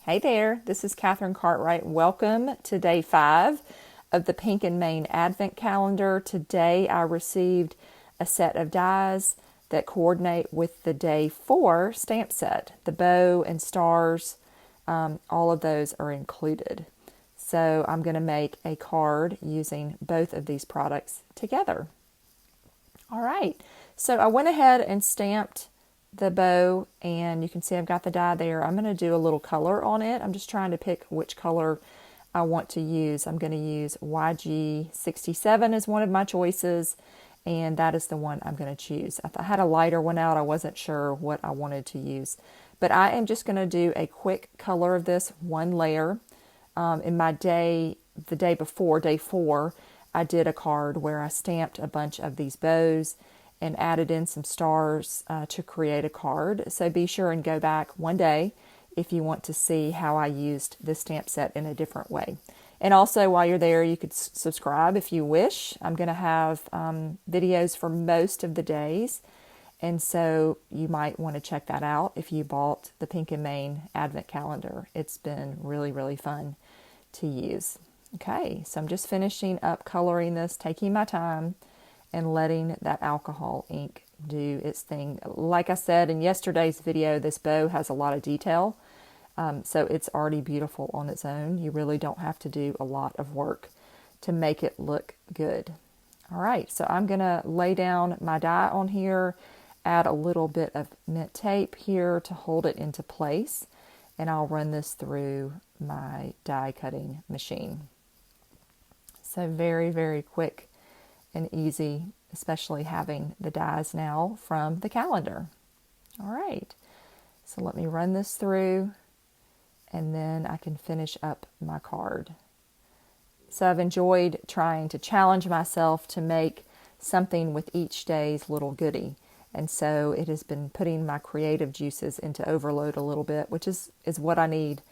Hey there, this is Catherine Cartwright. Welcome to day 5 of the Pink and Main Advent Calendar. Today I received a set of dies that coordinate with the day 4 stamp set. The bow and stars, all of those are included. So I'm going to make a card using both of these products together. All right, so I went ahead and stamped the bow, and you can see I've got the die there. I'm going to do a little color on it. I'm just trying to pick which color I want to use. I'm going to use YG67 as one of my choices, and that is the one I'm going to choose. I had a lighter one out. I wasn't sure what I wanted to use, but I am just going to do a quick color of this one layer. In my day, the day before, day 4, I did a card where I stamped a bunch of these bows and added in some stars to create a card. So be sure and go back one day if you want to see how I used this stamp set in a different way. And also while you're there, you could subscribe if you wish. I'm going to have videos for most of the days. And so you might want to check that out if you bought the Pink and Main Advent Calendar. It's been really, really fun to use. Okay, so I'm just finishing up coloring this, taking my time, and letting that alcohol ink do its thing. Like I said in yesterday's video, this bow has a lot of detail, so it's already beautiful on its own. You really don't have to do a lot of work to make it look good. All right, so I'm going to lay down my die on here, add a little bit of mint tape here to hold it into place, and I'll run this through my die cutting machine. So very, very quick and easy, especially having the dies now from the calendar. All right, so let me run this through and then I can finish up my card. So I've enjoyed trying to challenge myself to make something with each day's little goodie. And so it has been putting my creative juices into overload a little bit, which is what I need.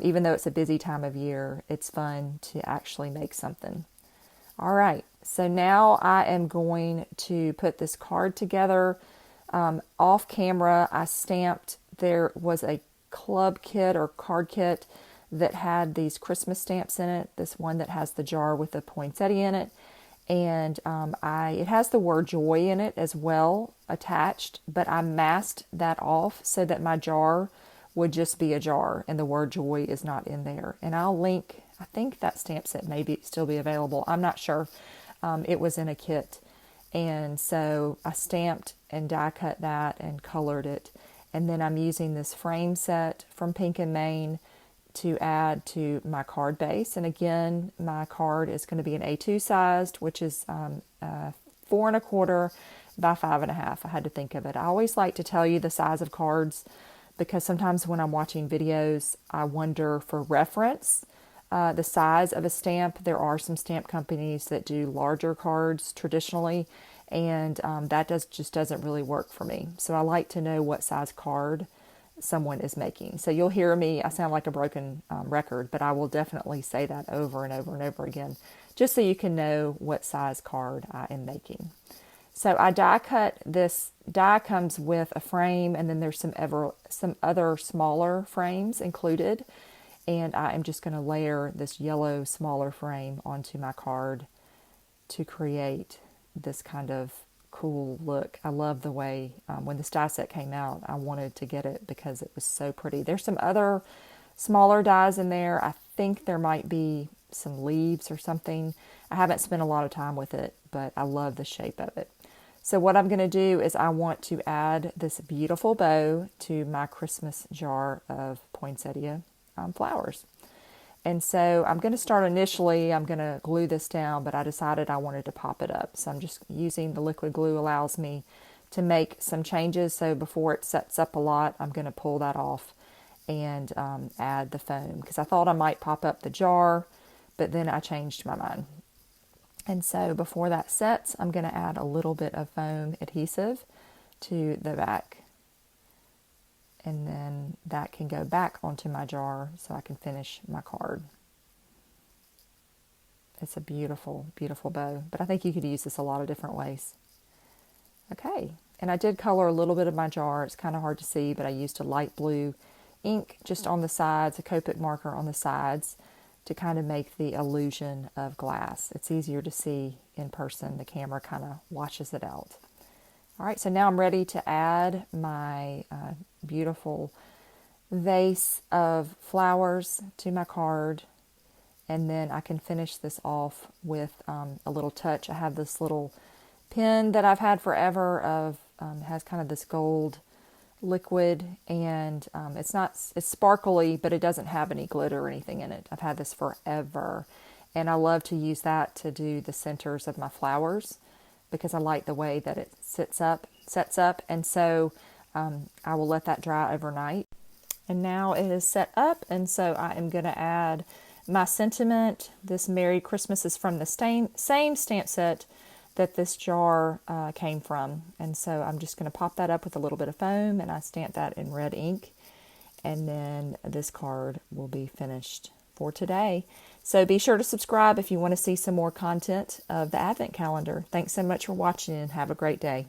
Even though it's a busy time of year, it's fun to actually make something. All right, so now I am going to put this card together. Off camera, I stamped, there was a club kit or card kit that had these Christmas stamps in it, this one that has the jar with the poinsettia in it, and it has the word joy in it as well attached, but I masked that off so that my jar would just be a jar and the word joy is not in there. And I'll link, I think that stamp set may still be available. I'm not sure. It was in a kit. And so I stamped and die cut that and colored it. And then I'm using this frame set from Pink and Main to add to my card base. And again, my card is going to be an A2 sized, which is 4¼ by 5½. I had to think of it. I always like to tell you the size of cards because sometimes when I'm watching videos, I wonder for reference the size of a stamp. There are some stamp companies that do larger cards traditionally, and that just doesn't really work for me. So I like to know what size card someone is making. So you'll hear me, I sound like a broken record, but I will definitely say that over and over and over again, just so you can know what size card I am making. So I die cut this. Die comes with a frame, and then there's some other smaller frames included. And I am just going to layer this yellow smaller frame onto my card to create this kind of cool look. I love the way when this die set came out, I wanted to get it because it was so pretty. There's some other smaller dies in there. I think there might be some leaves or something. I haven't spent a lot of time with it, but I love the shape of it. So what I'm going to do is I want to add this beautiful bow to my Christmas jar of poinsettia flowers. And so I'm going to start initially, I'm going to glue this down, but I decided I wanted to pop it up. So I'm just using the liquid glue allows me to make some changes. So before it sets up a lot, I'm going to pull that off and add the foam because I thought I might pop up the jar, but then I changed my mind. And so before that sets, I'm going to add a little bit of foam adhesive to the back. And then that can go back onto my jar so I can finish my card. It's a beautiful, beautiful bow, but I think you could use this a lot of different ways. Okay, and I did color a little bit of my jar. It's kind of hard to see, but I used a light blue ink just on the sides, a Copic marker on the sides to kind of make the illusion of glass. It's easier to see in person. The camera kind of washes it out. All right, so now I'm ready to add my beautiful vase of flowers to my card, and then I can finish this off with a little touch. I have this little pen that I've had forever of has kind of this gold liquid, and it's sparkly, but it doesn't have any glitter or anything in it. I've had this forever, and I love to use that to do the centers of my flowers because I like the way that it sets up, and so I will let that dry overnight. And now it is set up, and so I am going to add my sentiment. This Merry Christmas is from the same stamp set that this jar came from. And so I'm just going to pop that up with a little bit of foam, and I stamp that in red ink. And then this card will be finished for today. So be sure to subscribe if you want to see some more content of the Advent calendar. Thanks so much for watching, and have a great day.